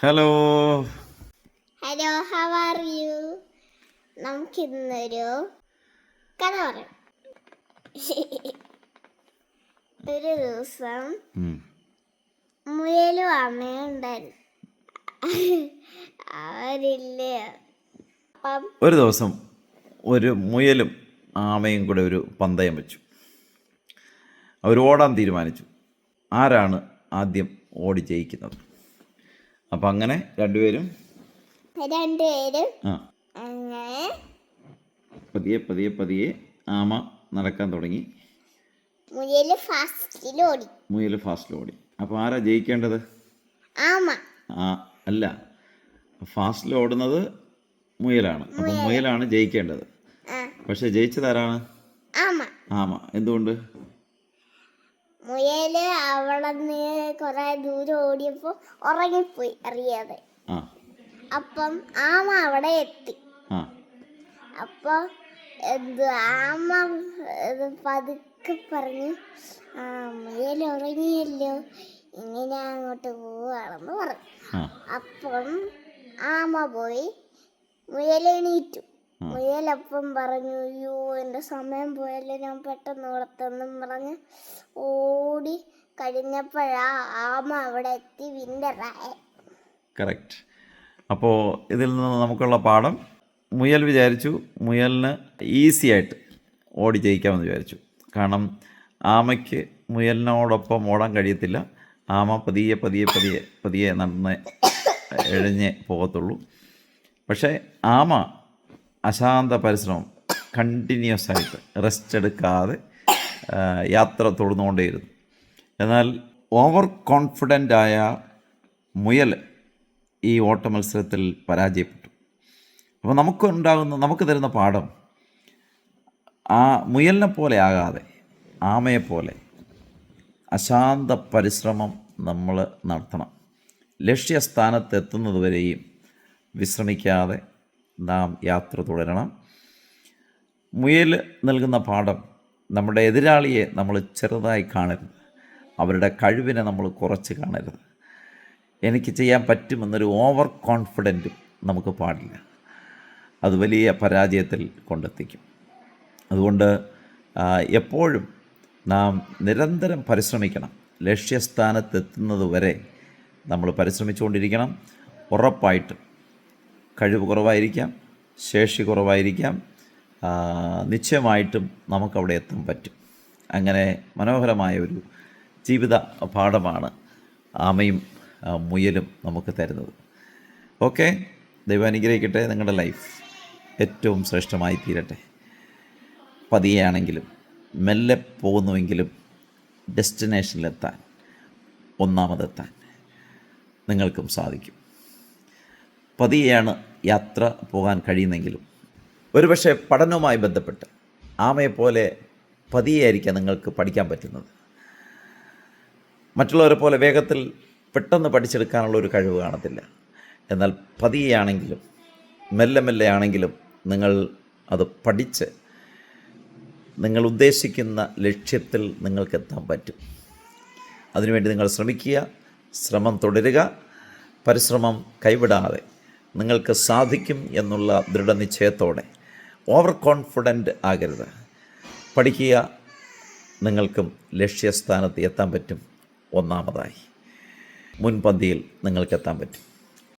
Hello. Hello, how are you? നമുക്കിന്നൊരു കഥ പറയാം. ഒരു ദിവസം മുയലും അമ്മയും ഉണ്ടായിരുന്നു. അവരില്ലേ അപ്പം ഒരു ദിവസം ഒരു മുയലും ആമയും കൂടെ ഒരു പന്തയം വെച്ചു. അവർ ഓടാൻ തീരുമാനിച്ചു. ആരാണ് ആദ്യം ഓടി ജയിക്കുന്നത്? അപ്പം അങ്ങനെ രണ്ടുപേരും ആ അങ്ങനെ പതിയെ പതിയെ പതിയെ ആമ നടക്കാൻ തുടങ്ങി. മുയല് ഫാസ്റ്റിൽ ഓടി. അപ്പോൾ ആരാ ജയിക്കേണ്ടത്? ആമ. അല്ല, ഫാസ്റ്റിൽ ഓടുന്നത് മുയലാണ്. അപ്പം മുയലാണ് ജയിക്കേണ്ടത്. പക്ഷെ ജയിച്ചതാരാണ്? ആമ. എന്തുകൊണ്ട്? മുയല് അവളന്ന് കുറെ ദൂരം ഓടിയപ്പോ ഉറങ്ങിപ്പോയി അറിയാതെ. അപ്പം ആമ അവിടെ എത്തി. അപ്പൊ ആമ പതുക്കെ പറഞ്ഞു, മുയൽ ഉറങ്ങിയല്ലോ, ഇങ്ങനെ അങ്ങോട്ട് പോവാണെന്ന് പറഞ്ഞു. അപ്പം ആമ പോയി, മുയൽ എണീറ്റു. മുയലപ്പം പറഞ്ഞു, അയ്യോ എൻ്റെ സമയം പോയല്ലോ, ഞാൻ പെട്ടെന്ന് ഓടത്തെന്നും പറഞ്ഞ് ഓടി കഴിഞ്ഞപ്പോഴാ ആമ അവിടെ എത്തി വിന്നറായി. കറക്റ്റ്. അപ്പോൾ ഇതിൽ നിന്ന് നമുക്കുള്ള പാഠം, മുയൽ വിചാരിച്ചു മുയലിന് ഈസി ആയിട്ട് ഓടി ജയിക്കാമെന്ന് വിചാരിച്ചു. കാരണം ആമയ്ക്ക് മുയലിനോടൊപ്പം ഓടാൻ കഴിയത്തില്ല. ആമ പതിയെ പതിയെ പതിയെ പതിയെ നടന്ന് എഴഞ്ഞ് പോകത്തുള്ളൂ. പക്ഷേ ആമ അശാന്ത പരിശ്രമം, കണ്ടിന്യൂസ് ആയിട്ട് റെസ്റ്റ് എടുക്കാതെ യാത്ര തുടർന്നുകൊണ്ടേയിരുന്നു. എന്നാൽ ഓവർ കോൺഫിഡൻ്റ് ആയ മുയൽ ഈ ഓട്ട മത്സരത്തിൽ പരാജയപ്പെട്ടു. അപ്പോൾ നമുക്ക് തരുന്ന പാഠം, ആ മുയലിനെ പോലെ ആകാതെ ആമയെപ്പോലെ അശാന്ത പരിശ്രമം നമ്മൾ നടത്തണം. ലക്ഷ്യസ്ഥാനത്തെത്തുന്നതുവരെയും വിശ്രമിക്കാതെ നാം യാത്ര തുടരണം. മുയൽ നൽകുന്ന പാഠം, നമ്മുടെ എതിരാളിയെ നമ്മൾ ചെറുതായി കാണരുത്, അവരുടെ കഴിവിനെ നമ്മൾ കുറച്ച് കാണരുത്. എനിക്ക് ചെയ്യാൻ പറ്റുമെന്നൊരു ഓവർ കോൺഫിഡൻറ്റും നമുക്ക് പാടില്ല. അത് വലിയ പരാജയത്തിൽ കൊണ്ടെത്തിക്കും. അതുകൊണ്ട് എപ്പോഴും നാം നിരന്തരം പരിശ്രമിക്കണം. ലക്ഷ്യസ്ഥാനത്തെത്തുന്നത് വരെ നമ്മൾ പരിശ്രമിച്ചുകൊണ്ടിരിക്കണം. ഉറപ്പായിട്ടും കഴിവ് കുറവായിരിക്കാം, ശേഷി കുറവായിരിക്കാം, നിശ്ചയമായിട്ടും നമുക്കവിടെ എത്താൻ പറ്റും. അങ്ങനെ മനോഹരമായ ഒരു ജീവിത പാഠമാണ് ആമയും മുയലും നമുക്ക് തരുന്നത്. ഓക്കെ, ദൈവം അനുഗ്രഹിക്കട്ടെ. നിങ്ങളുടെ ലൈഫ് ഏറ്റവും ശ്രേഷ്ഠമായി തീരട്ടെ. പതിയെയാണെങ്കിലും മെല്ലെ പോകുന്നുവെങ്കിലും ഡെസ്റ്റിനേഷനിലെത്താൻ, ഒന്നാമതെത്താൻ നിങ്ങൾക്കും സാധിക്കും. പതിയെയാണ് യാത്ര പോകാൻ കഴിയുന്നെങ്കിലും ഒരുപക്ഷെ പഠനവുമായി ബന്ധപ്പെട്ട് ആമയെപ്പോലെ പതിയെയായിരിക്കാം നിങ്ങൾക്ക് പഠിക്കാൻ പറ്റുന്നത്. മറ്റുള്ളവരെ പോലെ വേഗത്തിൽ പെട്ടെന്ന് പഠിച്ചെടുക്കാനുള്ള ഒരു കഴിവ് കാണത്തില്ല. എന്നാൽ പതിയെയാണെങ്കിലും മെല്ലെ മെല്ലെ ആണെങ്കിലും നിങ്ങൾ അത് പഠിച്ച് നിങ്ങൾ ഉദ്ദേശിക്കുന്ന ലക്ഷ്യത്തിൽ നിങ്ങൾക്കെത്താൻ പറ്റും. അതിനുവേണ്ടി നിങ്ങൾ ശ്രമിക്കുക, ശ്രമം തുടരുക, പരിശ്രമം കൈവിടാതെ നിങ്ങൾക്ക് സാധിക്കും എന്നുള്ള ദൃഢനിശ്ചയത്തോടെ. ഓവർ കോൺഫിഡൻ്റ് ആകരുത്. പഠിക്കുക, നിങ്ങൾക്കും ലക്ഷ്യസ്ഥാനത്ത് എത്താൻ പറ്റും. ഒന്നാമതായി മുൻപന്തിയിൽ നിങ്ങൾക്കെത്താൻ പറ്റും.